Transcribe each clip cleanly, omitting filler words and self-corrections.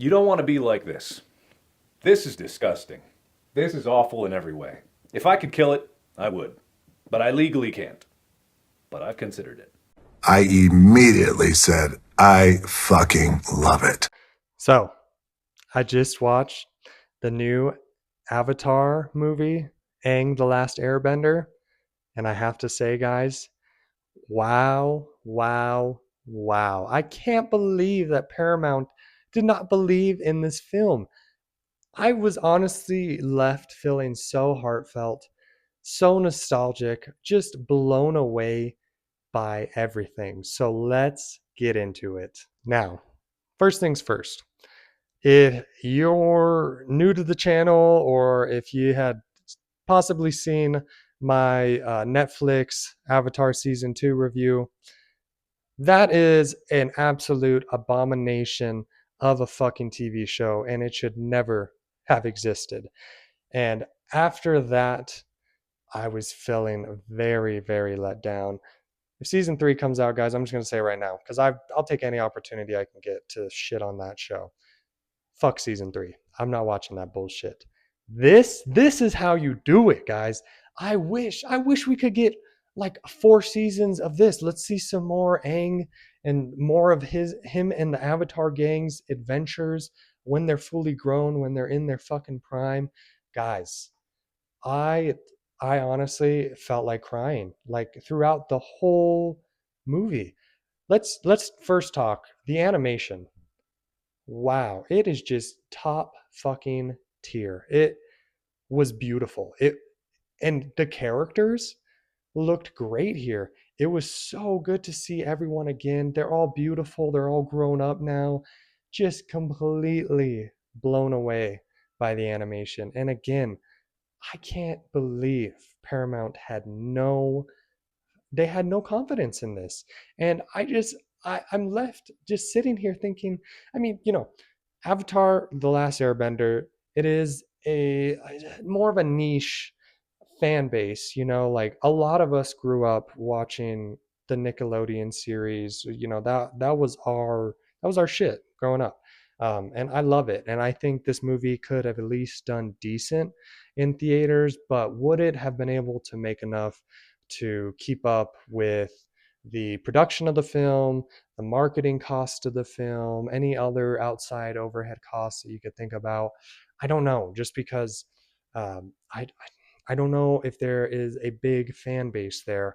You don't want to be like this. This is disgusting. This is awful in every way. If I could kill it, I would. But I legally can't. But I've considered it. I immediately said, I fucking love it. So, I just watched the new Avatar movie, Aang the Last Airbender, and I have to say, guys, wow, wow, wow. I can't believe that Paramount did not believe in this film. I was honestly left feeling so heartfelt, so nostalgic, just blown away by everything. So let's get into it. Now, first things first. If you're new to the channel or if you had possibly seen my Netflix Avatar Season 2 review, that is an absolute abomination of a fucking TV show, and it should never have existed. And after that, I was feeling very, very let down. If season 3 comes out, guys, I'm just going to say it right now because I'll take any opportunity I can get to shit on that show. Fuck season 3. I'm not watching that bullshit. This is how you do it, guys. I wish we could get like 4 seasons of this. Let's see some more Aang and more of him and the Avatar gang's adventures when they're fully grown, when they're in their fucking prime. Guys, I I honestly felt like crying like throughout the whole movie. Let's first talk the animation. Wow, it is just top fucking tier. It was beautiful. It and the characters looked great here. It was so good to see everyone again. They're all beautiful. They're all grown up now. Just completely blown away by the animation. And again, I can't believe Paramount had no confidence in this. And I'm left just sitting here thinking, I mean, Avatar The Last Airbender, it is a more of a niche fan base, like a lot of us grew up watching the Nickelodeon series, that was our shit growing up. And I love it. And I think this movie could have at least done decent in theaters, but would it have been able to make enough to keep up with the production of the film, the marketing cost of the film, any other outside overhead costs that you could think about? I don't know, just because I don't know if there is a big fan base there,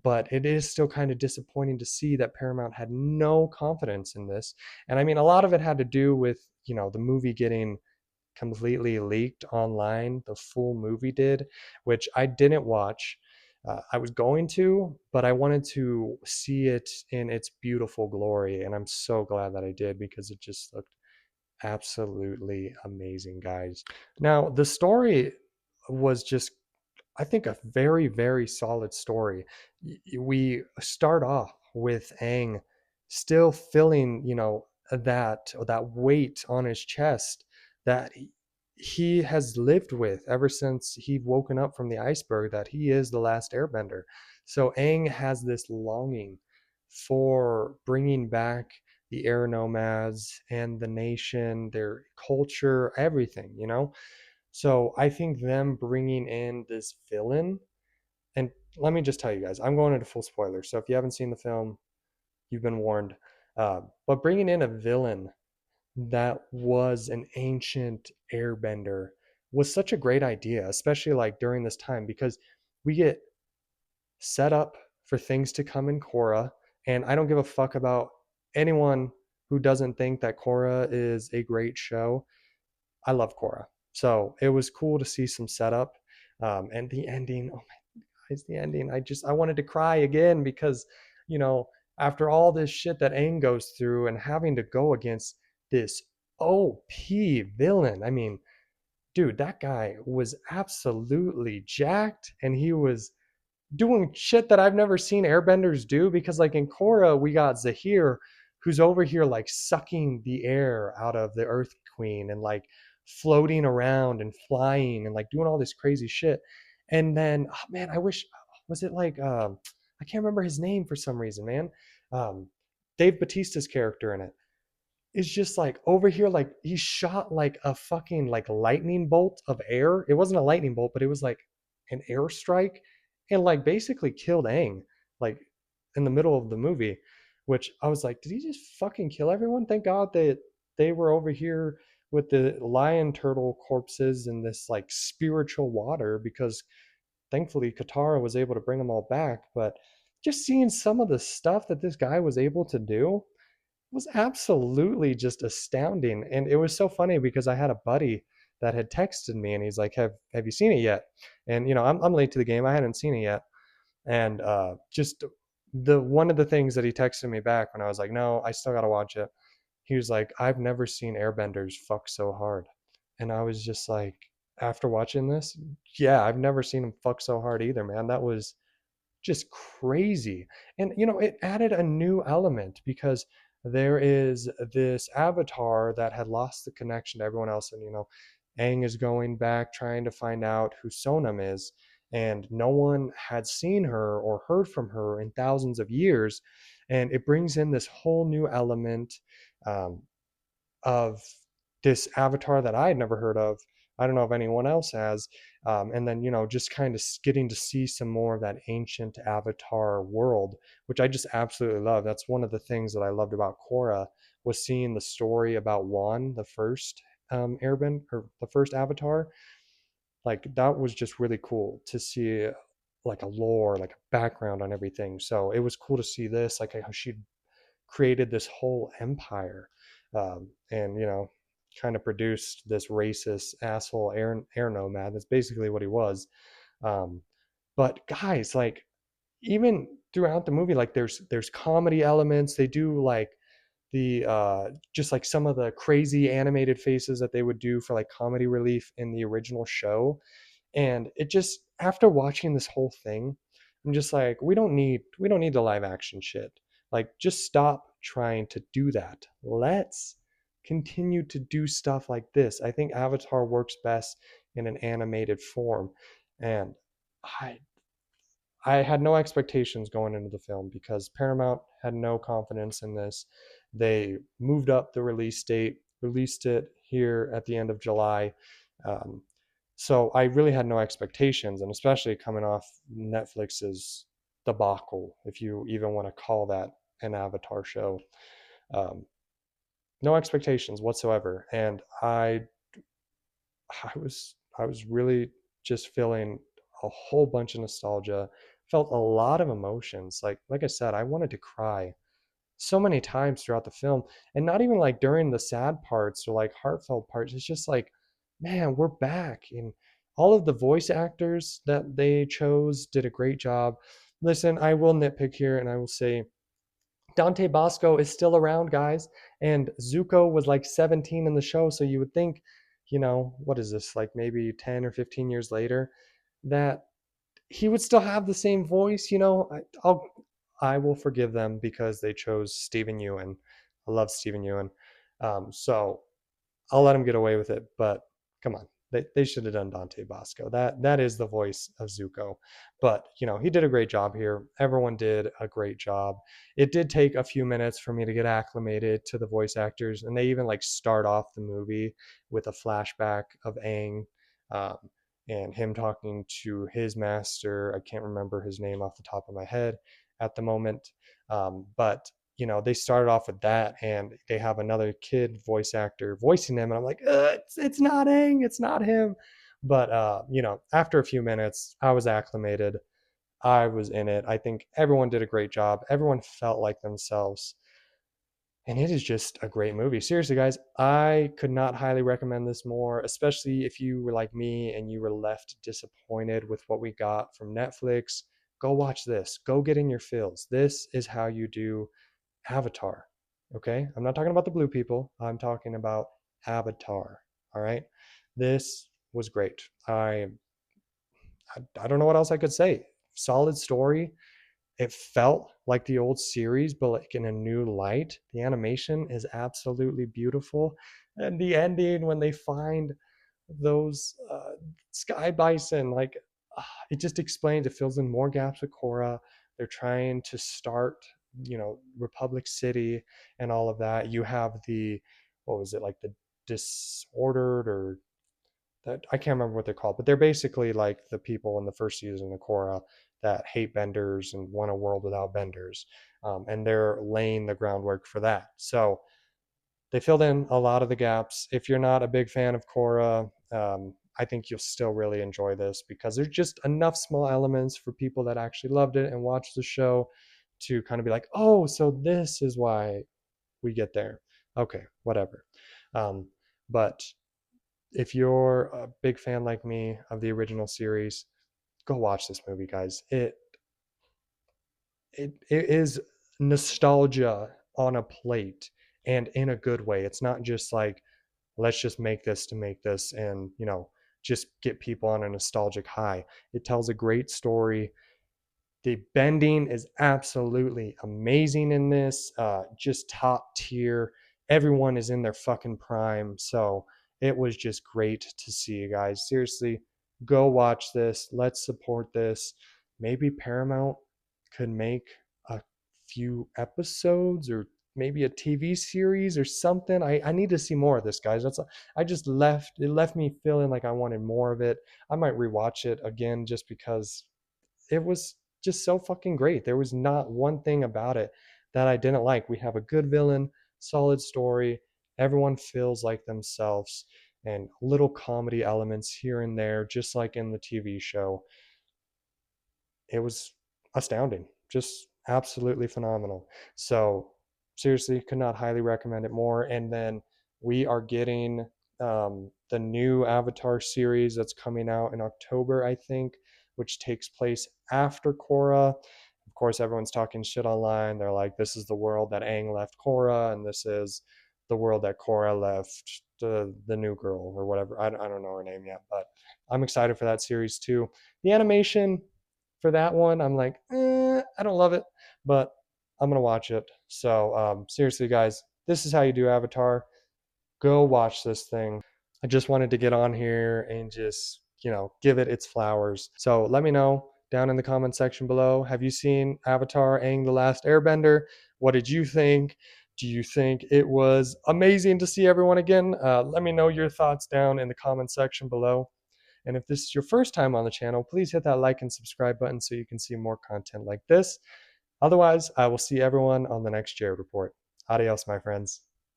but it is still kind of disappointing to see that Paramount had no confidence in this. And I mean, a lot of it had to do with, the movie getting completely leaked online. The full movie did, which I didn't watch. I was going to, but I wanted to see it in its beautiful glory. And I'm so glad that I did because it just looked absolutely amazing, guys. Now, the story was just, I think, a very, very solid story. We start off with Aang still feeling, that weight on his chest that he has lived with ever since he'd woken up from the iceberg, that he is the last airbender. So Aang has this longing for bringing back the air nomads and the nation, their culture, everything. So I think them bringing in this villain, and let me just tell you guys, I'm going into full spoiler. So if you haven't seen the film, you've been warned. But bringing in a villain that was an ancient airbender was such a great idea, especially like during this time, because we get set up for things to come in Korra. And I don't give a fuck about anyone who doesn't think that Korra is a great show. I love Korra. So it was cool to see some setup. And the ending, oh my guys, the ending. I wanted to cry again because, you know, after all this shit that Aang goes through and having to go against this OP villain. I mean, dude, that guy was absolutely jacked and he was doing shit that I've never seen airbenders do, because like in Korra we got Zahir who's over here like sucking the air out of the Earth Queen and like floating around and flying and like doing all this crazy shit. And then oh man, I wish, was it like I can't remember his name for some reason, man. Um Dave Batista's character in it. is just like over here, like he shot like a fucking like lightning bolt of air. It wasn't a lightning bolt, but it was like an airstrike, and like basically killed Aang, like in the middle of the movie, which I was like, did he just fucking kill everyone? Thank God that they were over here with the lion turtle corpses in this like spiritual water, because thankfully Katara was able to bring them all back. But just seeing some of the stuff that this guy was able to do was absolutely just astounding. And it was so funny because I had a buddy that had texted me and he's like, have you seen it yet? And I'm late to the game. I hadn't seen it yet. And just the one of the things that he texted me back when I was like, no, I still gotta watch it. He was like, I've never seen airbenders fuck so hard. And I was just like, after watching this, yeah, I've never seen him fuck so hard either, man. That was just crazy. And it added a new element because there is this avatar that had lost the connection to everyone else. And Aang is going back trying to find out who Sonam is, and no one had seen her or heard from her in thousands of years. And it brings in this whole new element, um, of this avatar that I had never heard of. I don't know if anyone else has. And then, just kind of getting to see some more of that ancient avatar world, which I just absolutely love. That's one of the things that I loved about Korra, was seeing the story about Wan, the first airbend, or the first avatar. Like that was just really cool to see, like a lore, like a background on everything. So it was cool to see this, like how she created this whole empire, and kind of produced this racist asshole air nomad. That's basically what he was. um, but guys, like, even throughout the movie, like there's comedy elements. They do like the just like some of the crazy animated faces that they would do for like comedy relief in the original show. And it just, after watching this whole thing, I'm just like, we don't need the live action shit. Like, just stop trying to do that. Let's continue to do stuff like this. I think Avatar works best in an animated form. And i I had no expectations going into the film because Paramount had no confidence in this. They moved up the release date, released it here at the end of July. Um, so I really had no expectations, and especially coming off Netflix's debacle, if you even want to call that an Avatar show. Um, no expectations whatsoever, and I was really just feeling a whole bunch of nostalgia, felt a lot of emotions. Like I said, I wanted to cry so many times throughout the film, and not even like during the sad parts or like heartfelt parts. It's just like, man, we're back. And all of the voice actors that they chose did a great job. Listen, I will nitpick here and I will say Dante Bosco is still around, guys, and Zuko was like 17 in the show, so you would think, what is this, like maybe 10 or 15 years later, that he would still have the same voice. I will forgive them because they chose Stephen Ewan. I love Stephen Ewan. So I'll let him get away with it, but come on. They should have done Dante Bosco. That is the voice of Zuko. But he did a great job here. Everyone did a great job. It did take a few minutes for me to get acclimated to the voice actors, and they even like start off the movie with a flashback of Aang, um, and him talking to his master. I can't remember his name off the top of my head at the moment, but they started off with that, and they have another kid voice actor voicing him, and I'm like, it's not Aang, it's not him. But after a few minutes, I was acclimated. I was in it. I think everyone did a great job. Everyone felt like themselves. And it is just a great movie. Seriously, guys, I could not highly recommend this more, especially if you were like me and you were left disappointed with what we got from Netflix. Go watch this. Go get in your fills. This is how you do Avatar. Okay? I'm not talking about the blue people. I'm talking about Avatar. All right? This was great. I don't know what else I could say. Solid story. It felt like the old series, but like in a new light. The animation is absolutely beautiful. And the ending, when they find those sky bison, it just explains, it fills in more gaps with Korra. They're trying to start Republic City and all of that. You have the, what was it, like the disordered, or that, I can't remember what they're called, but they're basically like the people in the first season of Korra that hate benders and want a world without benders. And they're laying the groundwork for that. So they filled in a lot of the gaps. If you're not a big fan of Korra, I think you'll still really enjoy this because there's just enough small elements for people that actually loved it and watched the show to kind of be like, oh, so this is why we get there. Okay, whatever. Um, but if you're a big fan like me of the original series, go watch this movie, guys. It is nostalgia on a plate, and in a good way. It's not just like, let's just make this to make this and just get people on a nostalgic high. It tells a great story. The bending is absolutely amazing in this, just top tier. Everyone is in their fucking prime. So it was just great to see you guys. Seriously, go watch this. Let's support this. Maybe Paramount could make a few episodes, or maybe a TV series or something. I need to see more of this, guys. I just left it left me feeling like I wanted more of it. I might rewatch it again just because it was just so fucking great. There was not one thing about it that I didn't like. We have a good villain, solid story, everyone feels like themselves, and little comedy elements here and there, just like in the TV show. It was astounding, just absolutely phenomenal. So seriously, could not highly recommend it more. And then we are getting the new Avatar series that's coming out in October, I think, which takes place after Korra. Of course, everyone's talking shit online. They're like, this is the world that Aang left Korra, and this is the world that Korra left the new girl or whatever. I don't know her name yet, but I'm excited for that series too. The animation for that one, I'm like, I don't love it, but I'm gonna watch it. So seriously, guys, this is how you do Avatar. Go watch this thing. I just wanted to get on here and just give it its flowers. So let me know down in the comment section below. Have you seen Avatar: Aang the Last Airbender? What did you think? Do you think it was amazing to see everyone again? Let me know your thoughts down in the comment section below. And if this is your first time on the channel, please hit that like and subscribe button so you can see more content like this. Otherwise, I will see everyone on the next Jared Report. Adios, my friends.